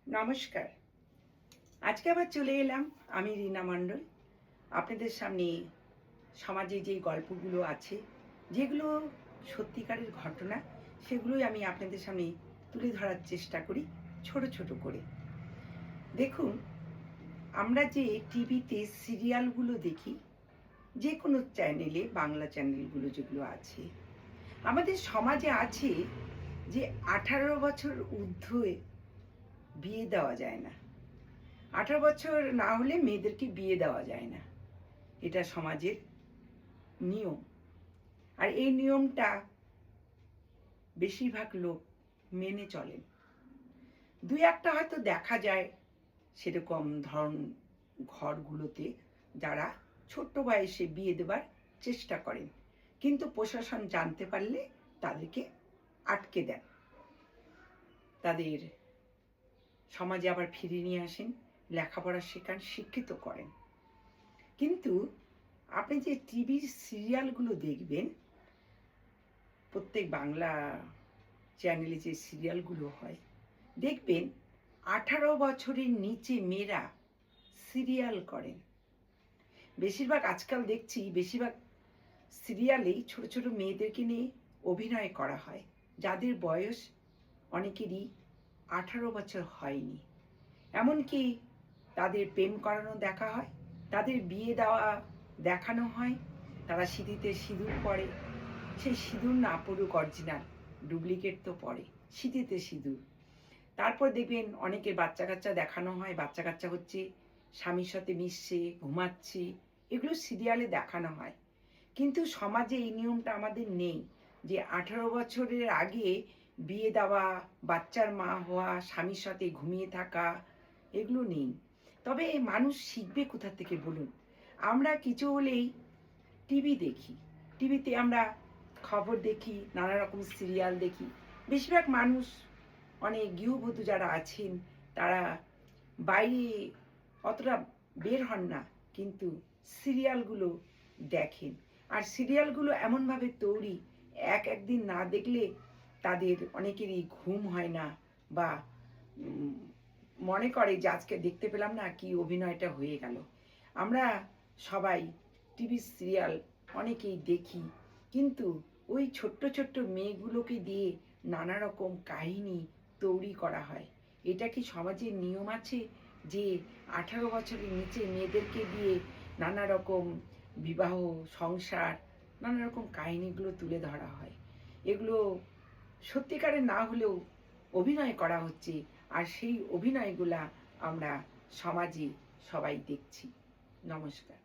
নমস্কার। আজকে আবার চলে এলাম আমি রীনা মণ্ডল। আপনাদের সামনে সমাজে যে গল্পগুলো আছে, যেগুলো সত্যিকারের ঘটনা, সেগুলোই আমি আপনাদের সামনে তুলে ধরার চেষ্টা করি ছোট ছোট করে। দেখুন, আমরা যে টিভিতে সিরিয়ালগুলো দেখি, যে কোনো চ্যানেলে, বাংলা চ্যানেলগুলো যেগুলো আছে, আমাদের সমাজে আছে যে 18 বছর ঊর্ধ্বে বিয়ে দেওয়া যায় না। 18 বছর না হলে মেয়েদেরকে বিয়ে দেওয়া যায় না। এটা সমাজের নিয়ম। আর এই নিয়মটা বেশিরভাগ লোক মেনে চলেন। দুই একটা হয়তো দেখা যায় সেরকম ধরন ঘরগুলোতে যারা ছোট্ট বয়সে বিয়ে দেবার চেষ্টা করেন, কিন্তু প্রশাসন জানতে পারলে তাদেরকে আটকে দেন, তাদের সমাজে আবার ফিরিয়ে নিয়ে আসেন, লেখাপড়া শেখান, শিক্ষিত করেন। কিন্তু আপনি যে টিভির সিরিয়ালগুলো দেখবেন, প্রত্যেক বাংলা চ্যানেলে যে সিরিয়ালগুলো হয়, দেখবেন 18 বছরের নিচে মেয়েরা সিরিয়াল করেন। বেশিরভাগ আজকাল দেখছি বেশিরভাগ সিরিয়ালেই ছোট ছোট মেয়েদেরকে নিয়ে অভিনয় করা হয়, যাদের বয়স অনেকেরই 18 বছর হয়নি। এমনকি তাদের প্রেম করানো দেখা হয়, তাদের বিয়ে দেওয়া দেখানো হয়, তারা সিঁথিতে সিঁদুর পরে, সেই সিঁদুর না পড়ুক অরিজিনাল, ডুপ্লিকেট তো পড়ে, সিঁথিতে সিঁদুর। তারপর দেখবেন অনেকের বাচ্চা কাচ্চা দেখানো হয়, বাচ্চা কাচ্চা হচ্ছে, স্বামীর সাথে মিশছে, ঘুমাচ্ছে, এগুলো সিরিয়ালে দেখানো হয়। কিন্তু সমাজে এই নিয়মটা আমাদের নেই যে 18 বছরের আগে বিয়ে দেওয়া, বাচ্চার মা হওয়া, স্বামীর সাথে ঘুমিয়ে থাকা, এগুলো নেই। তবে মানুষ শিখবে কোথা থেকে বলুন? আমরা কিছু হলেই টিভি দেখি, টিভিতে আমরা খবর দেখি, নানা রকম সিরিয়াল দেখি। বেশিরভাগ মানুষ, অনেক গৃহবধূ যারা আছেন, তারা বাইরে অতটা বের হন না, কিন্তু সিরিয়ালগুলো দেখেন। আর সিরিয়ালগুলো এমনভাবে তৈরি, একদিন না দেখলে তাদের অনেকেরই ঘুম হয় না, বা মনে করে যে আজকে দেখতে পেলাম না, কি অভিনয়টা হয়ে গেল। আমরা সবাই টিভি সিরিয়াল অনেকেই দেখি, কিন্তু ওই ছোট্ট ছোট্ট মেয়েগুলোকে দিয়ে নানা রকম কাহিনী তৈরি করা হয়। এটা কি সমাজের নিয়ম আছে যে 18 বছরের নিচে মেয়েদেরকে দিয়ে নানা রকম বিবাহ, সংসার, নানা রকম কাহিনীগুলো তুলে ধরা হয়? এগুলো সত্যিকারের না হলেও অভিনয় করা হচ্ছে, আর সেই অভিনয়গুলা আমরা সমাজে সবাই দেখছি। নমস্কার।